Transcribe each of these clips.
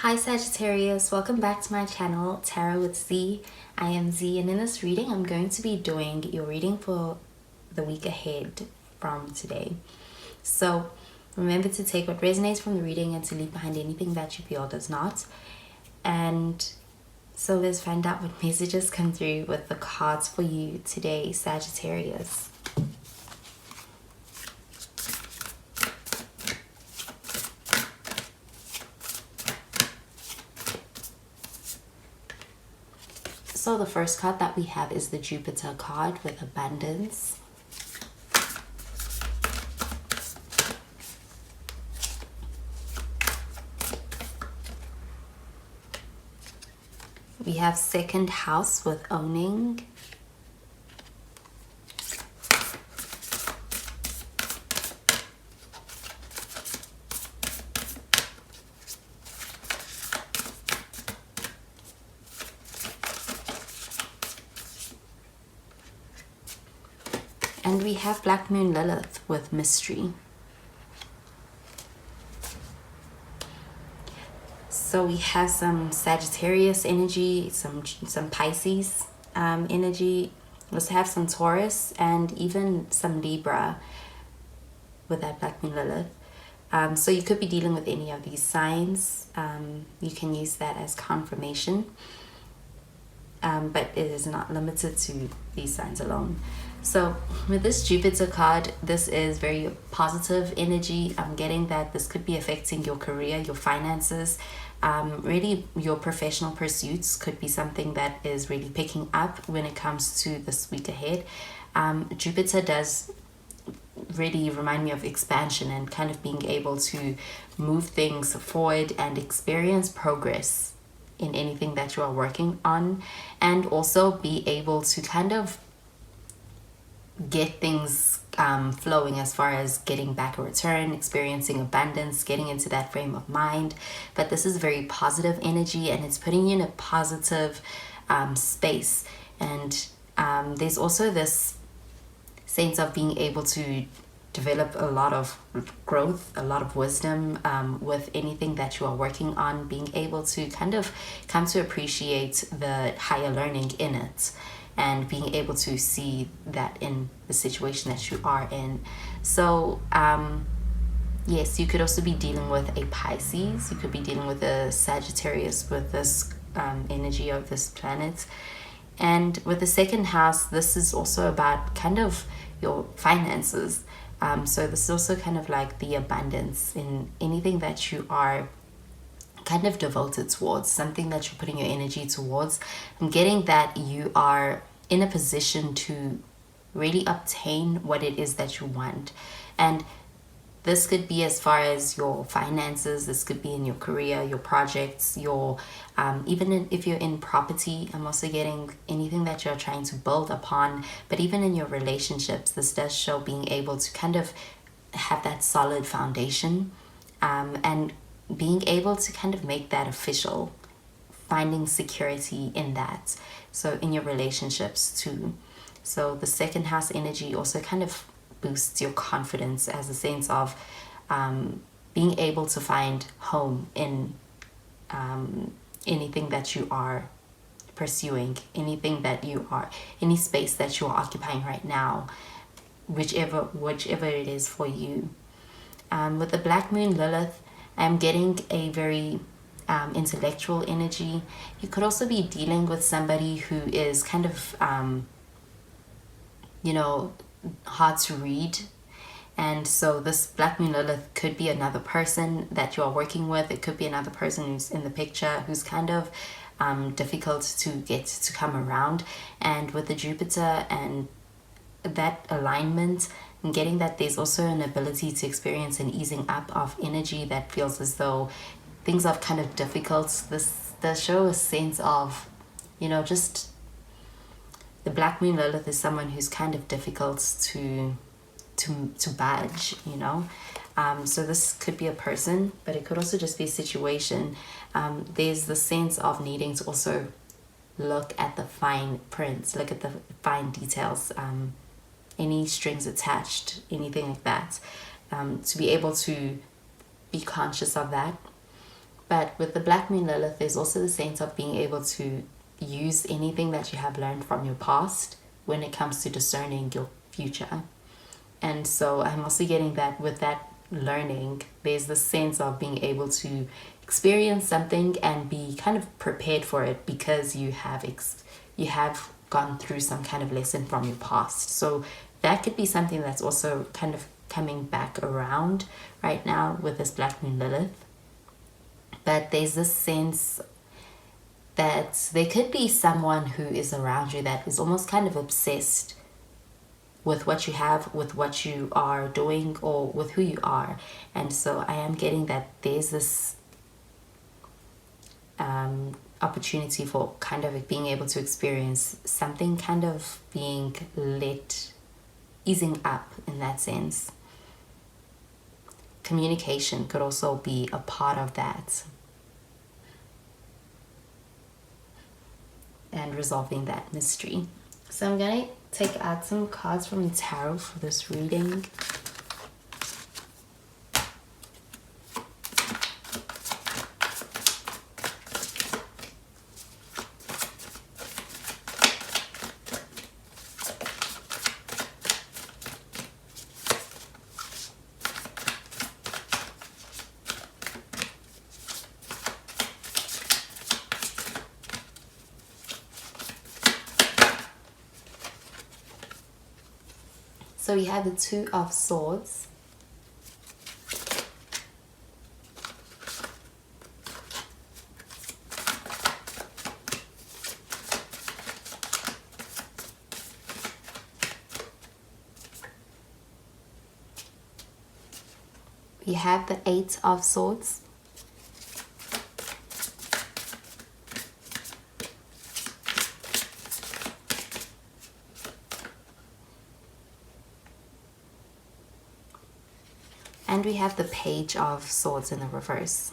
Hi Sagittarius, welcome back to my channel, Tarot with Z. I am Z, and in this reading I'm going to be doing your reading for the week ahead from today. So remember to take what resonates from the reading and to leave behind anything that you feel does not. And so let's find out what messages come through with the cards for you today, Sagittarius. So the first card that we have is the Jupiter card with abundance. We have second house with owning. And we have Black Moon Lilith with mystery. So we have some Sagittarius energy, some Pisces energy. We also have some Taurus and even some Libra with that Black Moon Lilith. So you could be dealing with any of these signs. You can use that as confirmation. But it is not limited to these signs alone. So with this Jupiter card, this is very positive energy. I'm getting that this could be affecting your career, your finances, really your professional pursuits could be something that is really picking up when it comes to this week ahead. Jupiter does really remind me of expansion and kind of being able to move things forward and experience progress in anything that you are working on, and also be able to kind of get things flowing as far as getting back a return, experiencing abundance, getting into that frame of mind. But this is very positive energy and it's putting you in a positive space. And there's also this sense of being able to develop a lot of growth, a lot of wisdom with anything that you are working on, being able to kind of come to appreciate the higher learning in it and being able to see that in the situation that you are in. So yes, you could also be dealing with a Pisces, you could be dealing with a Sagittarius with this energy of this planet. And with the second house, this is also about kind of your finances. So this is also kind of like the abundance in anything that you are kind of devoted towards, something that you're putting your energy towards. I'm getting that you are in a position to really obtain what it is that you want. And this could be as far as your finances, this could be in your career, your projects, your even if you're in property. I'm also getting anything that you're trying to build upon. But even in your relationships, this does show being able to kind of have that solid foundation and being able to kind of make that official, finding security in that. So in your relationships too. So the second house energy also kind of boosts your confidence as a sense of being able to find home in anything that you are pursuing, anything that you are, any space that you are occupying right now, whichever it is for you. With the Black Moon Lilith, I'm getting a very intellectual energy. You could also be dealing with somebody who is kind of hard to read. And so this Black Moon Lilith could be another person that you are working with. It could be another person who's in the picture who's kind of difficult to get to come around. And with the Jupiter and that alignment, I'm getting that there's also an ability to experience an easing up of energy that feels as though things are kind of difficult. This does show a sense of, just the Black Moon Lilith is someone who's kind of difficult to budge, so this could be a person, but it could also just be a situation. There's the sense of needing to also look at the fine prints, look at the fine details, any strings attached, anything like that, to be able to be conscious of that. But with the Black Moon Lilith, there's also the sense of being able to use anything that you have learned from your past when it comes to discerning your future. And so I'm also getting that with that learning, there's the sense of being able to experience something and be kind of prepared for it because you have gone through some kind of lesson from your past. So that could be something that's also kind of coming back around right now with this Black Moon Lilith. But there's this sense that there could be someone who is around you that is almost kind of obsessed with what you have, with what you are doing, or with who you are. And so I am getting that there's this opportunity for kind of being able to experience something kind of being easing up in that sense. Communication could also be a part of that, and resolving that mystery. So I'm going to take out some cards from the tarot for this reading. So we have the Two of Swords. We have the Eight of Swords. And we have the Page of Swords in the reverse.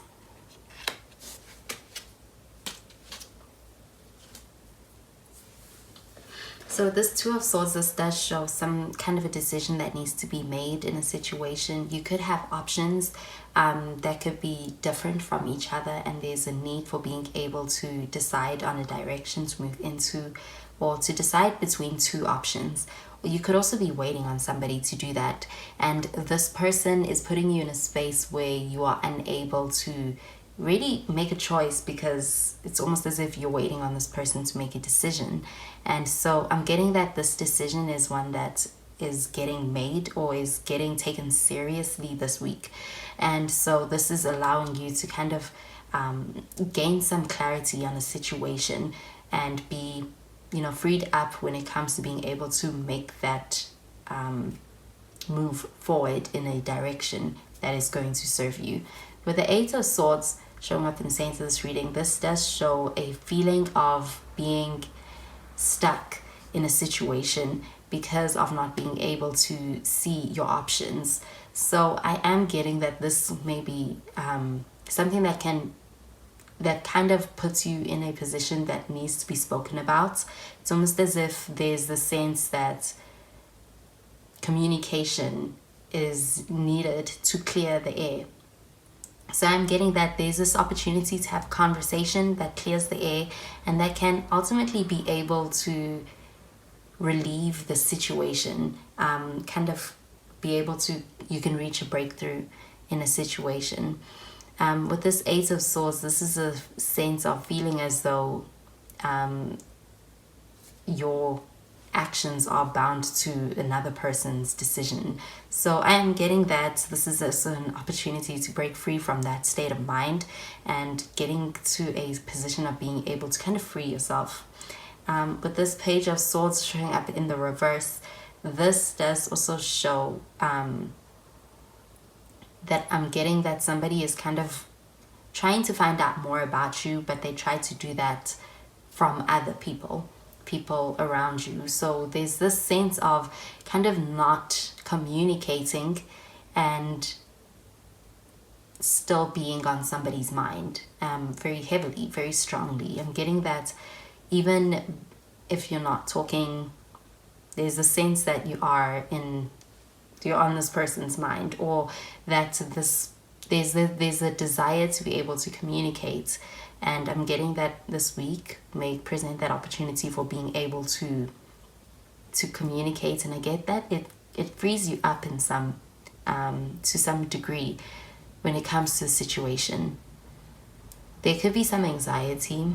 So with this Two of Swords, this does show some kind of a decision that needs to be made in a situation. You could have options that could be different from each other, and there's a need for being able to decide on a direction to move into, or to decide between two options. You could also be waiting on somebody to do that, and this person is putting you in a space where you are unable to really make a choice, because it's almost as if you're waiting on this person to make a decision. And so I'm getting that this decision is one that is getting made or is getting taken seriously this week. And so this is allowing you to kind of gain some clarity on a situation and be freed up when it comes to being able to make that move forward in a direction that is going to serve you. With the Eight of Swords showing up in the center of this reading, this does show a feeling of being stuck in a situation because of not being able to see your options. So I am getting that this may be something that kind of puts you in a position that needs to be spoken about. It's almost as if there's the sense that communication is needed to clear the air. So I'm getting that there's this opportunity to have conversation that clears the air, and that can ultimately be able to relieve the situation, kind of be able to, you can reach a breakthrough in a situation. With this Eight of Swords, this is a sense of feeling as though your actions are bound to another person's decision. So I am getting that this is also an opportunity to break free from that state of mind and getting to a position of being able to kind of free yourself. With this Page of Swords showing up in the reverse, this does also show that I'm getting that somebody is kind of trying to find out more about you, but they try to do that from other people around you. So there's this sense of kind of not communicating and still being on somebody's mind very heavily, very strongly. I'm getting that even if you're not talking, there's a sense that you're on this person's mind, or that this there's a desire to be able to communicate, and I'm getting that this week may present that opportunity for being able to communicate. And I get that it frees you up in some to some degree when it comes to the situation. There could be some anxiety,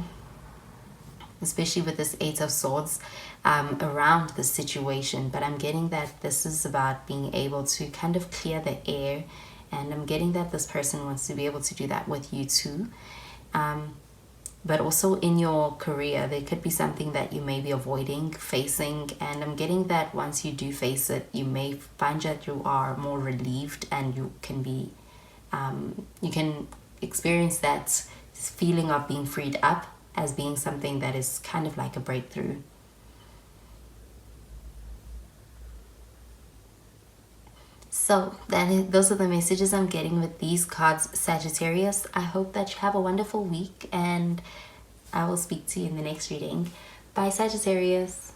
especially with this Eight of Swords, around the situation, but I'm getting that this is about being able to kind of clear the air, and I'm getting that this person wants to be able to do that with you too. But also in your career, there could be something that you may be avoiding facing, and I'm getting that once you do face it, you may find that you are more relieved, and you can be you can experience that feeling of being freed up as being something that is kind of like a breakthrough. So those are the messages I'm getting with these cards, Sagittarius. I hope that you have a wonderful week, and I will speak to you in the next reading. Bye, Sagittarius.